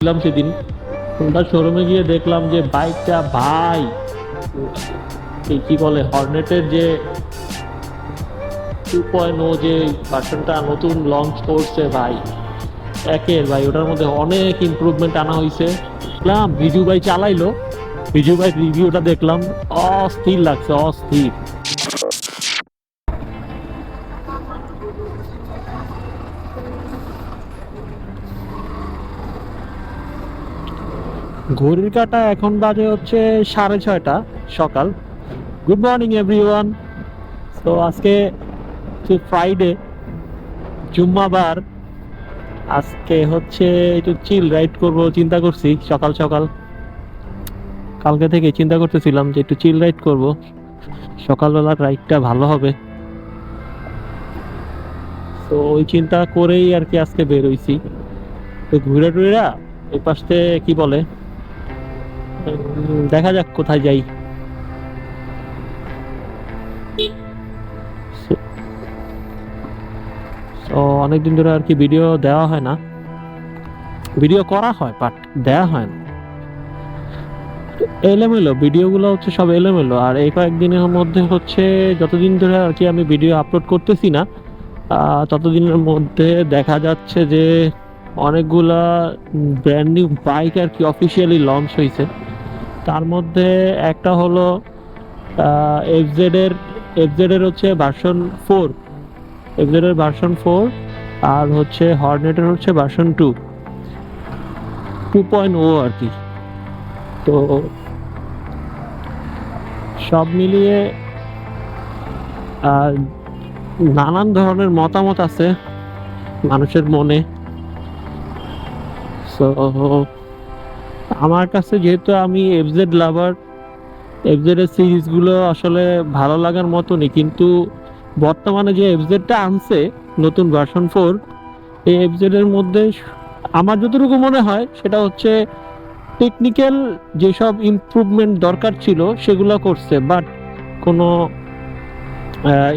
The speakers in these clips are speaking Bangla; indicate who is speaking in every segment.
Speaker 1: সেদিন হোন্ডা শোরুমে গিয়ে দেখলাম যে বাইকটা ভাই এই কি বলে হর্নেটের যে 2.0 যে ভার্সনটা নতুন লঞ্চ করছে ভাই ভাই ওটার মধ্যে অনেক ইমপ্রুভমেন্ট আনা হয়েছে। দেখলাম বিজু ভাই চালাইলো, বিজু ভাই রিভিউটা দেখলাম, অস্থির লাগছে অস্থির। ঘড়ির কাঁটা এখন বাজে হচ্ছে 6:30 সকাল। Good morning everyone. তো আজকে ফ্রাইডে, জুম্মাবার। আজকে হচ্ছে একটু চিল রাইড করব চিন্তা করছি সকাল সকাল। কালকে থেকে চিন্তা করতেছিলাম যে একটু চিল রাইড করব, সকালবেলার রাইডটা ভালো হবে। তো ওই চিন্তা করেই আর কি আজকে বের হইছি। তো ঘুরে টুরা এই পাশে কি বলে দেখা যাক কোথায় যাই। তো অনেকদিন ধরে আর কি ভিডিও দেওয়া হয় না, ভিডিও করা হয় বাট দেওয়া হয় না। এলোমেলো ভিডিওগুলো হচ্ছে সব এলোমেলো। আর এই কয়েকদিনের মধ্যে হচ্ছে যতদিন ধরে আর কি আমি ভিডিও আপলোড করতেছি না, ততদিনের মধ্যে দেখা যাচ্ছে যে অনেকগুলা ব্র্যান্ড নিউ বাইক আর কি অফিসিয়ালি লঞ্চ হয়েছে। তার মধ্যে একটা হলো এফজেড এর হচ্ছে ভার্সন 4, এফজেড এর ভার্সন 4, আর হচ্ছে হর্নেটের হচ্ছে ভার্সন 2.0 আর কি। তো সব মিলিয়ে নানান ধরনের মতামত আছে মানুষের মনে। সো আমার কাছে যেহেতু আমি এফজেড লাভার, এফজেড এর সিরিজগুলো আসলে ভালো লাগার মতনই, কিন্তু বর্তমানে যে এফজেডটা আনছে নতুন ভার্সন 4, এই এফজেড এর মধ্যে আমার যতটুকু মনে হয় সেটা হচ্ছে টেকনিক্যাল যেসব ইমপ্রুভমেন্ট দরকার ছিল সেগুলো করছে, বাট কোনো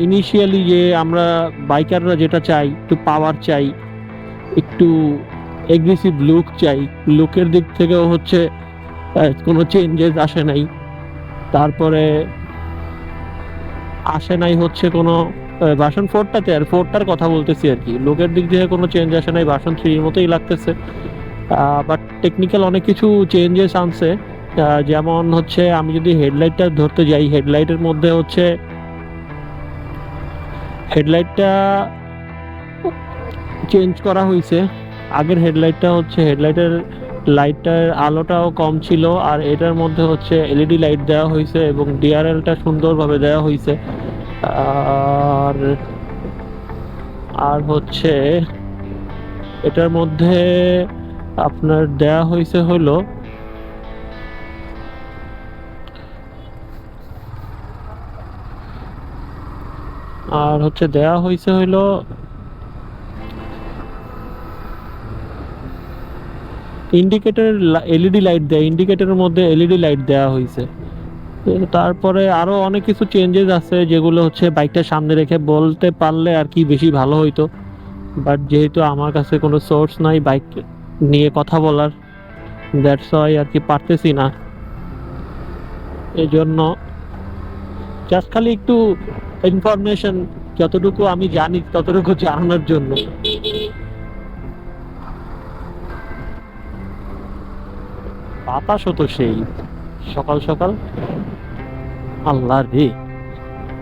Speaker 1: ইনিশিয়ালি যে আমরা বাইকাররা যেটা চাই, একটু পাওয়ার চাই, একটু এগ্রেসিভ লুক চাই, লুকের দিক থেকেও হচ্ছে কোনো চেঞ্জেস আসে নাই। তারপরে আসে নাই হচ্ছে কোনো ভার্সন 4টাতে, আর 4টার কথা বলতেছি আর কি, লুকের দিক থেকে কোনো চেঞ্জ আসে নাই, ভার্সন 3 এর মতোই লাগতেছে। বাট টেকনিক্যাল অনেক কিছু চেঞ্জেস আনছে। যেমন হচ্ছে আমি যদি হেডলাইটটা ধরতে যাই, হেডলাইটের মধ্যে হচ্ছে হেডলাইটটা চেঞ্জ করা হয়েছে। আগের হেডলাইটটা হচ্ছে হেডলাইটের লাইটটার আলোটাও কম ছিল, আর এটার মধ্যে হচ্ছে এলইডি লাইট দেওয়া হয়েছে এবং ডিআরএলটা সুন্দরভাবে দেওয়া হয়েছে। আর আর হচ্ছে এটার মধ্যে আপনার দেওয়া হয়েছে হলো আর হচ্ছে দেওয়া হয়েছে হলো ইন্ডিকেটর, এলইডি লাইট দেয়, ইন্ডিকেটরের মধ্যে এলইডি লাইট দেওয়া হয়েছে। তারপরে আরো অনেক কিছু চেঞ্জেস আছে যেগুলো হচ্ছে বাইকটা সামনে রেখে বলতে পারলে আর কি বেশি ভালো হইতো, বাট যেহেতু আমার কাছে কোনো সোর্স নাই বাইক নিয়ে কথা বলার, দ্যাটস ওয়াই আর কি পারতেছি না। এই জন্য জাস্ট খালি একটু ইনফরমেশন, যতটুকু আমি জানি ততটুকু জানানোর জন্য। বাতাসও তো সেই সকাল সকাল, আল্লাহ রে,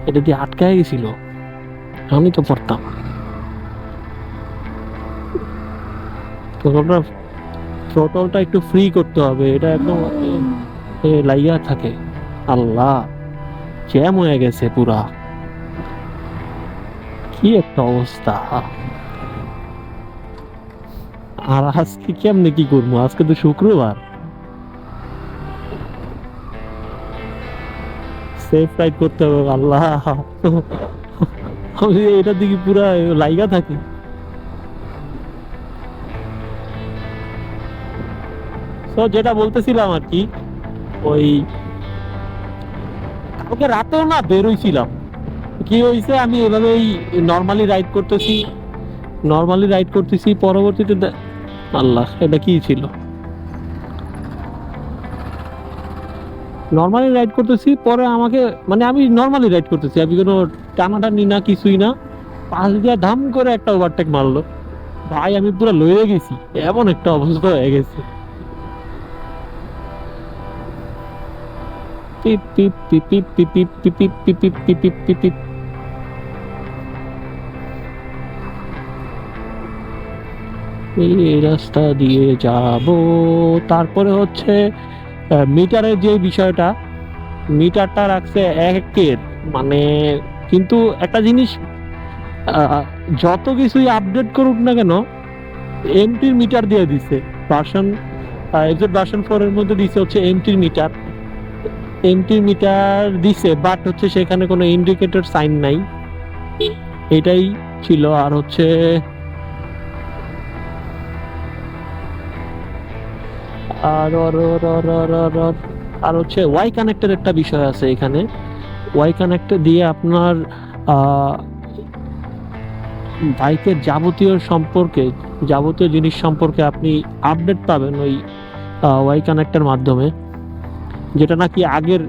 Speaker 1: এটা দিয়ে আটকায় গেছিল, আমি তো পড়তাম। তো আপনার থ্রোটলটা একটু ফ্রি করতে হবে, এটা একদম লাইয়া থাকে। আল্লাহ, জ্যাম হয়ে গেছে পুরা, কি একটা অবস্থা। আর আজকে কেমনে কি করবো, আজকে তো শুক্রবার, সেফ রাইড করতে হবে। আল্লাহ, আমি এটার দিকে পুরা লাইগা থাকি। তো যেটা বলতেছিলাম আর কি, ওই কালকে রাতেও না বেরোইছিলাম, কি হয়েছে আমি এভাবেই নর্মালি রাইড করতেছি, পরবর্তীতে আল্লাহ, এটা কি ছিল, নর্মালি রাইড করতেছি, পরে আমাকে মানে আমি নর্মালি রাইড করতেছি, আমি কোনো টানাটানি না কিছুই না, পাশ দিয়ে ধাম করে একটা ওভারটেক মারলো। ভাই আমি পুরো লয়ে গেছি, এমন একটা অবস্থা হয়ে গেছে। পিপ পিপ পিপ পিপ পিপ পিপ পিপ পিপ পিপ পিপ পিপ পিপ পিপ। এই রাস্তা দিয়ে যাব। তারপরে হচ্ছে মিটারের যে বিষয়টা, মিটারটা রাখছে একের, মানে কিন্তু একটা জিনিস, আহ, যত কিছুই আপডেট করুক না কেন, এমটির মিটার দিয়ে দিছে। ভার্সন এফজেড ভার্সন 4 এর মধ্যে দিছে হচ্ছে এমটির মিটার। এমটির মিটার দিছে, বাট হচ্ছে সেখানে কোনো ইন্ডিকেটর সাইন নাই, এটাই ছিল। আর হচ্ছে আর আর আর আর আর আর আর আর হচ্ছে ওয়াই কানেক্টের একটা বিষয় আছে এখানে। ওয়াই কানেক্টর দিয়ে আপনার বাইকের যাবতীয় জিনিস সম্পর্কে আপনি আপডেট পাবেন ওই ওয়াই কানেক্টের মাধ্যমে, যেটা নাকি আগের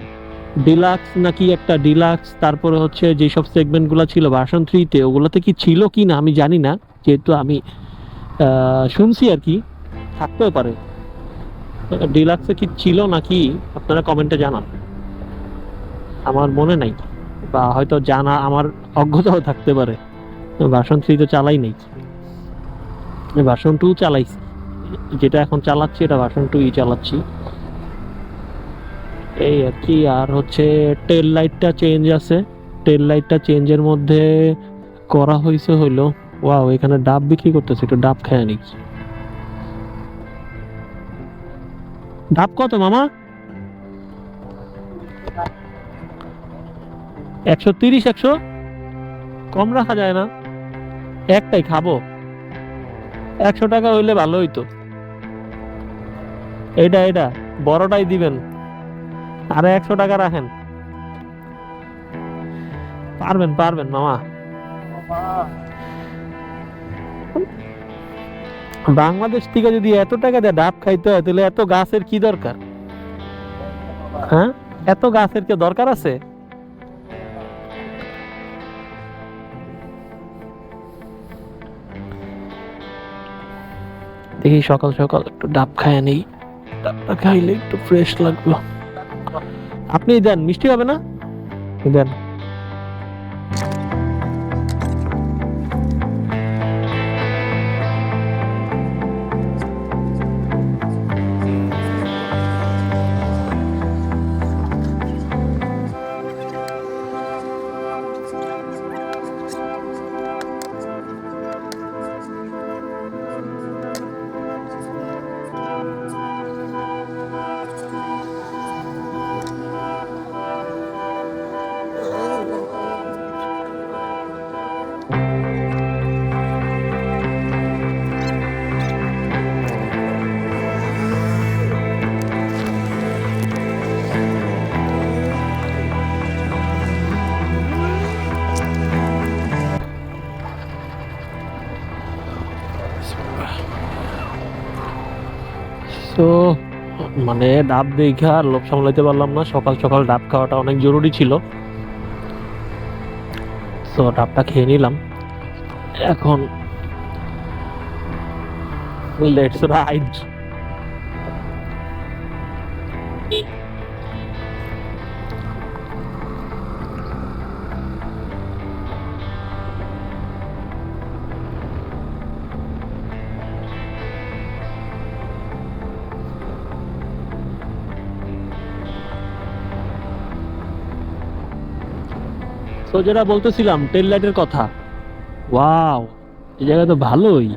Speaker 1: ডিলাক্স নাকি একটা ডিলাক্স, তারপরে হচ্ছে যেসব সেগমেন্টগুলো ছিল ভার্সন 3-তে, ওগুলোতে কি ছিল কি না আমি জানি না, যেহেতু আমি শুনছি আর কি, থাকতেও পারে। ডিলাক্সে কি ছিল নাকি আপনারা কমেন্টে জানান, আমার মনে নাই, বা হয়তো জানা আমার অজ্ঞতাও থাকতে পারে। ভার্সন 3 তো চালাই নাই, ভার্সন 2 চালাইছি, যেটা এখন চালাচ্ছি এটা ভার্সন 2 চালাচ্ছি, এই আর কি। আর হচ্ছে টেল লাইটটা চেঞ্জ আছে, টেল লাইটটা চেঞ্জের মধ্যে করা হয়েছে হইলো, ওয়াও এখানে ডাব বিক্রি করতেছে, একটু ডাব খায় নাকি। ডাব কত মামা? 130, 100 কম রাখা যায় না? একটাই খাবো, 100 টাকা হইলে ভালো হইতো। এটা বড়টাই দিবেন, আরে 100 টাকা রাখেন। পারবেন মামা। বাংলাদেশ থেকে যদি এত টাকা দিয়ে ডাব খাইতে হয়, তাহলে এত গাছের কি দরকার? হ্যাঁ, এত গাছের কি দরকার আছে? দেখি সকাল সকাল একটু ডাব খায় নেই, ডাবটা খাইলে একটু ফ্রেশ লাগবে। আপনি দেন, মিষ্টি হবে না? দেন। তো মানে ডাব দেখে আর লোভ সামলাইতে পারলাম না, সকাল সকাল ডাব খাওয়াটা অনেক জরুরি ছিল, তো ডাবটা খেয়ে নিলাম। এখন লেটস রাইড। তো যেটা বলতেছিলাম টেল লাইটের কথা, ওয়াও এই জায়গায় তো ভালোই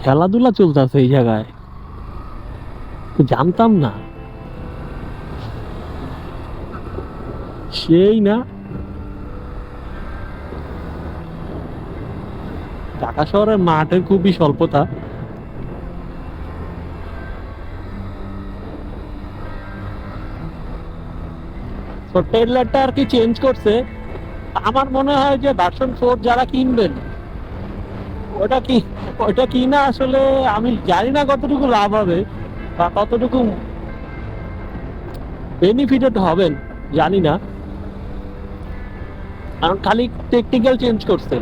Speaker 1: খেলাধুলা চলতেছে এই জায়গায়, তো জানতাম না। সেই না, ঢাকা শহরের মাঠের খুবই স্বল্পতা। তো টেল লাইটটা আর কি চেঞ্জ করছে। আমার মনে হয় যে ভার্সন 4 যারা কিনবেন, ওটা কি ওটা কিনা আসলে আমি জানি না কতটুকু লাভ হবে বা কতটুকু বেনিফিটেড হবেন জানি না, কারণ খালি টেকনিক্যাল চেঞ্জ করছে।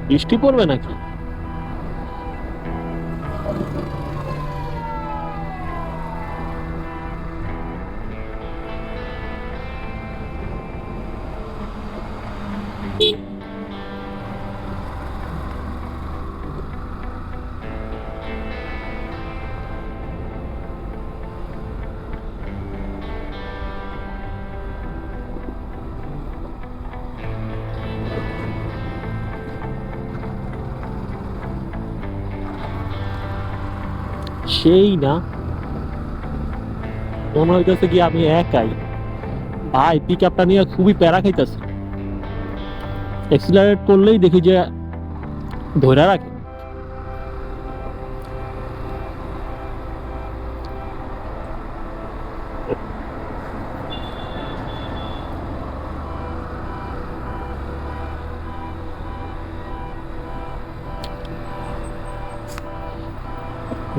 Speaker 1: বৃষ্টি পড়বে নাকি? সেই না, মনে হইতেছে কি আমি একাই। ভাই পিক আপটা নিয়ে খুবই প্যারা খাইতেছে, এক্সিলারেট করলেই দেখি যে ধরে রাখে।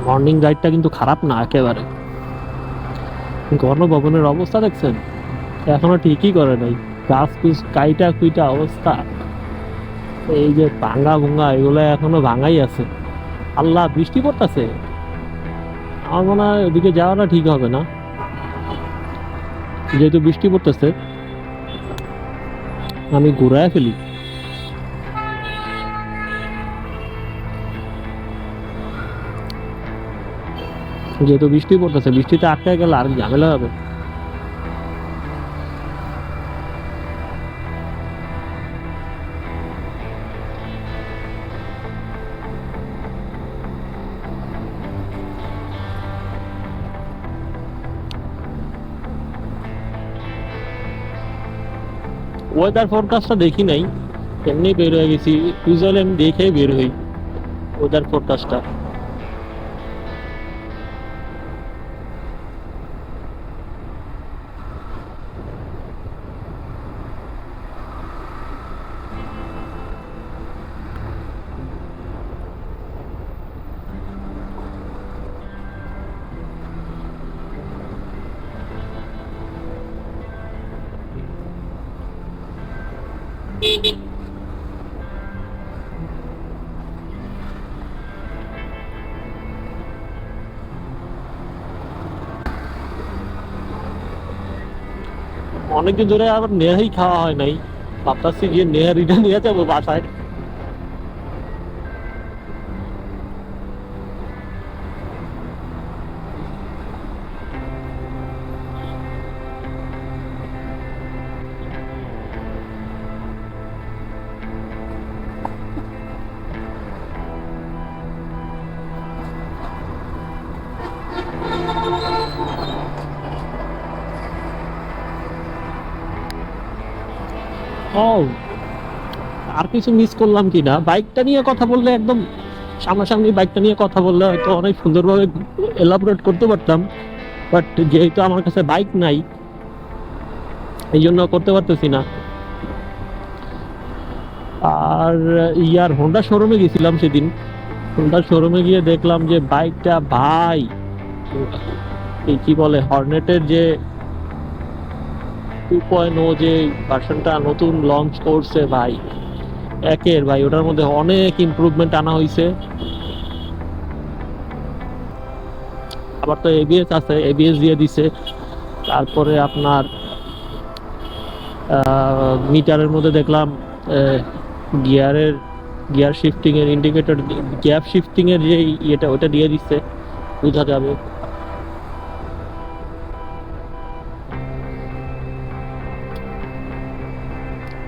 Speaker 1: মর্নিং রাইডটা কিন্তু খারাপ না একেবারে। গণভবনের অবস্থা দেখছেন, এখনো ঠিকই করে নাই, গাছ কুছ কাইটা কুইটা অবস্থা। এই যে ভাঙ্গা ভুঙ্গা এগুলো এখনো ভাঙাই আছে। আল্লাহ, বৃষ্টি পড়তেছে, আমার মনে হয় ওদিকে যাওয়াটা ঠিক হবে না, যেহেতু বৃষ্টি পড়তেছে। আমি ঘুরায় ফেলি। যেহেতু বৃষ্টি পড়তেছে, বৃষ্টিতে আটকায় গেলে আর ঝামেলা হবে। ওয়েদার ফোরকাস্টটা দেখি নাই, এমনি বের হয়ে গেছি। ইউজুয়ালি আমি দেখে বের হই ওয়েদার ফোরকাস্টটা। অনেকদিন ধরে আবার নেহারি খাওয়া হয় নাই, ভাবতেছি যে নেহারিটা নিয়ে যাবো বাসায়। ও, আর কিছু মিস করলাম কিনা, বাইকটা নিয়ে কথা বললে একদম সামনাসামনি বাইকটা নিয়ে কথা বললে হয়তো অনেক সুন্দরভাবে এলাবোরেট করতে পারতাম, বাট যেহেতু আমার কাছে বাইক নাই এই জন্য করতে পারতেছি না। আর ইয়ার হোন্ডা শোরুমে গেছিলাম সেদিন, হোন্ডা শোরুমে গিয়ে দেখলাম যে বাইকটা ভাই, এই কি বলে হর্নেটের যে 2.0 যে ভার্সনটা নতুন লঞ্চ করছে ভাই, একের ভাই ওটার মধ্যে অনেক ইমপ্রুভমেন্ট আনা হয়েছে। আবার তো এবিএস আছে, এবিএস দিয়ে দিছে। তারপরে আপনার মিটারের মধ্যে দেখলাম গিয়ারের গিয়ার শিফটিং এর ইন্ডিকেটর, গ্যাপ শিফটিং এর যে ইয়েটা ওটা দিয়ে দিচ্ছে, বোঝা যাবে।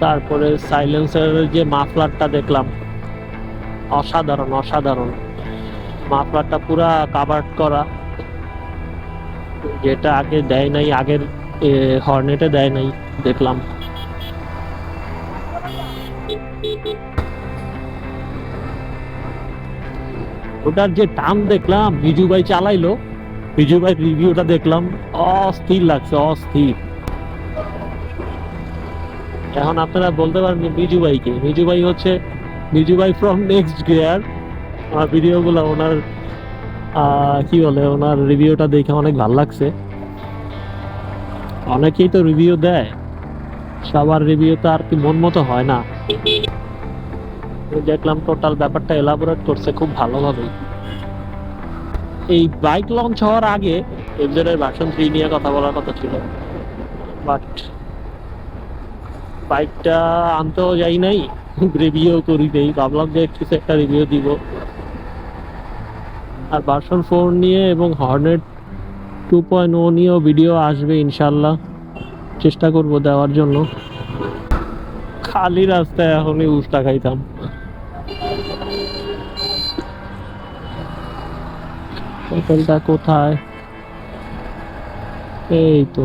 Speaker 1: তারপরে সাইলেন্সারের যে মাফলারটা দেখলাম, অসাধারণ অসাধারণ। মাফলারটা পুরা কাভার করা, যেটা আগে দেয় নাই, আগের হর্নেটে দেয় নাই দেখলাম। ওটার যে টান দেখলাম, বিজু ভাই চালাইলো, বিজু ভাই রিভিউটা দেখলাম, অস্থির লাগছে, অস্থির। এখন আপনারা বলতে পারেন যে মিজু ভাইকে, মিজু ভাই হচ্ছে মিজু ভাই ফ্রম নেক্সট গিয়ার। আমার ভিডিওগুলো ওনার কি বলে ওনার রিভিউটা দেখে অনেক ভালো লাগছে। অনেকেই তো রিভিউ দেয়, সবার রিভিউ তো আর কি মন মতো হয় না। দেখলাম টোটাল ব্যাপারটা এলাবোরেট করছে খুব ভালোভাবেই। এই বাইক লঞ্চ হওয়ার আগে এফজেড এর ভার্সন 3 নিয়ে কথা বলার কথা ছিল, বাট বাইকটা আনতেও যাই নাই, রিভিউ করি দেই, ভাবলাম যে কিছু একটা রিভিউ দিব। আর ভার্সন 4 নিয়ে এবং হর্নেট 2.0 নিয়েও ভিডিও আসবে ইনশাল্লাহ, চেষ্টা করব দেওয়ার জন্য। খালি রাস্তায় এখনই উস্তা খাইতাম। হোটেলটা কোথায়? এই তো।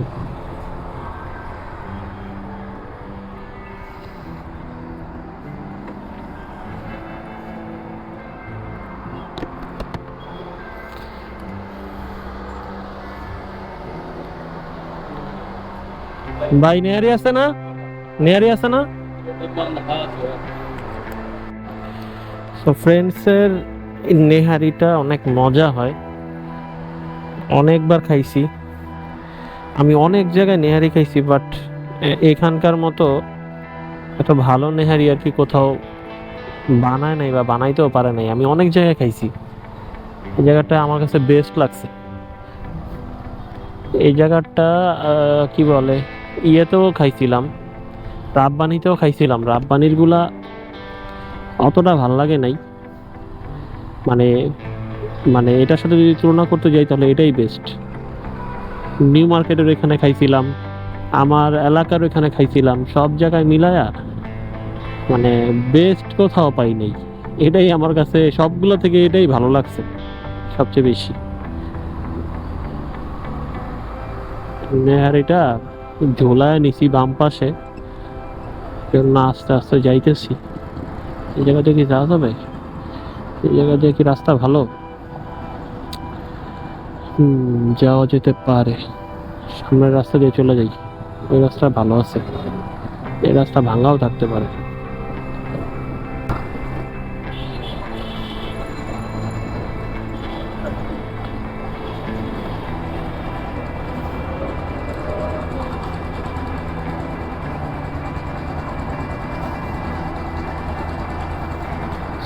Speaker 1: ভাই নেহারি আছে না? নেহারি আছে না? তো ফ্রেন্ডসের নেহারিটা অনেক মজা হয়, অনেকবার খাইছি আমি, অনেক জায়গায় নেহারি খাইছি, বাট এখানকার মতো এত ভালো নেহারি আর কি কোথাও বানায় নাই বা বানাইতেও পারে নাই। আমি অনেক জায়গায় খাইছি, এই জায়গাটা আমার কাছে বেস্ট লাগছে। এই জায়গাটা কি বলে, ইয়েতেও খাইছিলাম, রাব্বানিতেও খাইছিলাম, রাব্বানির গুলা অতটা ভাল লাগে নাই। মানে মানে এটার সাথে যদি তুলনা করতে যাই তাহলে এটাই বেস্ট। নিউ মার্কেটের এখানে খাইছিলাম, আমার এলাকার এখানে খাইছিলাম, সব জায়গায় মিলায়া মানে বেস্ট কোথাও পাই নাই। এটাই আমার কাছে সবগুলো থেকে এটাই ভালো লাগছে সবচেয়ে বেশি। নেহারিটা ঝোলায় নিছি বাম পাশে, জন্য আস্তে আস্তে যাইতেছি। এই জায়গা দিয়ে কি যাওয়া যাবে? এই জায়গা দিয়ে কি রাস্তা ভালো? যাওয়া যেতে পারে। সামনের রাস্তা দিয়ে চলে যাই, ওই রাস্তা ভালো আছে, এই রাস্তা ভাঙাও থাকতে পারে।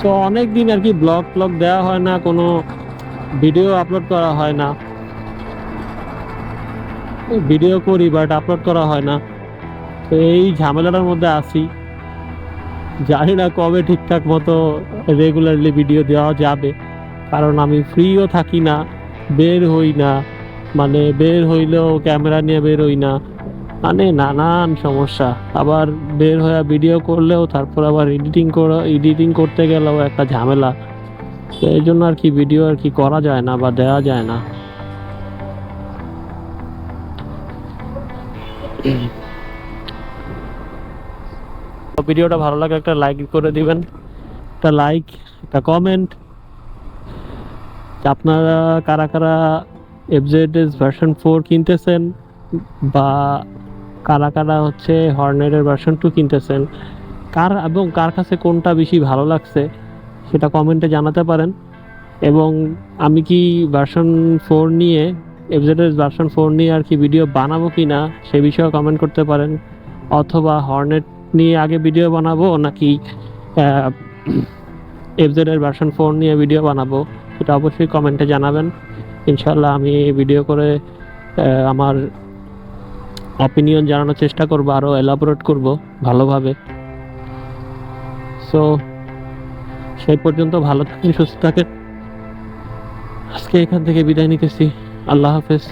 Speaker 1: তো অনেকদিন আর কি ব্লগ দেওয়া হয় না, কোনো ভিডিও আপলোড করা হয় না। ভিডিও করি বাট আপলোড করা হয় না, তো এই ঝামেলাটার মধ্যে আছি। জানি না কবে ঠিকঠাক মতো রেগুলারলি ভিডিও দেওয়া যাবে, কারণ আমি ফ্রিও থাকি না, বের হই না, মানে বের হইলেও ক্যামেরা নিয়ে বের হই না, মানে নানান সমস্যা। আবার বের হয়ে ভিডিও করলেও তারপর আবার এডিটিং করতে গেলেও একটা ঝামেলা। তো এই জন্য আর কি ভিডিও আর কি করা যায় না বা দেওয়া যায় না। ভিডিওটা ভালো লাগে একটা লাইক করে দিবেন, একটা লাইক, একটা কমেন্ট। আপনারা কারা কারা এফজেডএস ভার্সন 4 কিনতেছেন বা কারা কারা হচ্ছে হর্নেটের ভার্সন 2 কিনতেছেন, কার কাছে কোনটা বেশি ভালো লাগছে সেটা কমেন্টে জানাতে পারেন। এবং আমি কি ভার্সন 4 নিয়ে এফজেডএস ভার্সন 4 নিয়ে আর কি ভিডিও বানাবো কি না সে বিষয়েও কমেন্ট করতে পারেন, অথবা হর্নেট নিয়ে আগে ভিডিও বানাবো নাকি এফজেড এর ভার্সন 4 নিয়ে ভিডিও বানাবো, সেটা অবশ্যই কমেন্টে জানাবেন। ইনশাল্লাহ আমি ভিডিও করে আমার অপিনিয়ন জানানোর চেষ্টা করব, আরও এলাবোরেট করব ভালোভাবে। সো সেই পর্যন্ত ভালো থাকেন, সুস্থ থাকেন। আজকে এখান থেকে বিদায় নিতেছি। আল্লাহ হাফেজ।